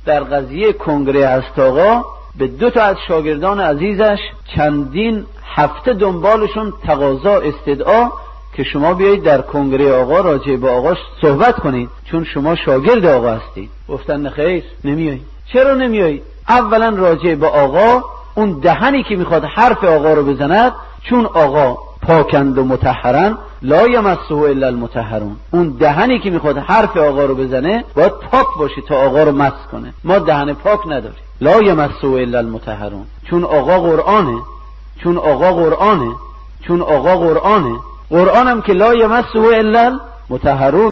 در قضیه کنگره هست آقا به 2 تا از شاگردان عزیزش چندین هفته دنبالشون تقاضا استدعا که شما بیایید در کنگره آقا راجع به آقا صحبت کنید چون شما شاگرد آقا هستید. گفتن نه خیر نمیایید. چرا نمیایید؟ اولا راجع به آقا اون دهنی که میخواد حرف آقا رو بزند، چون آقا پاکند و مطهرن لا یمسه الا المطهرون، اون دهنی که میخواد حرف آقا رو بزنه باید پاک باشه تا آقا رو مس کنه. ما دهن پاک نداریم. لا یمسه الا المطهرون، چون آقا قرآنه، چون آقا قرآنه، چون آقا قرآنه. قرآنم که لا یمسه الا المطهرون.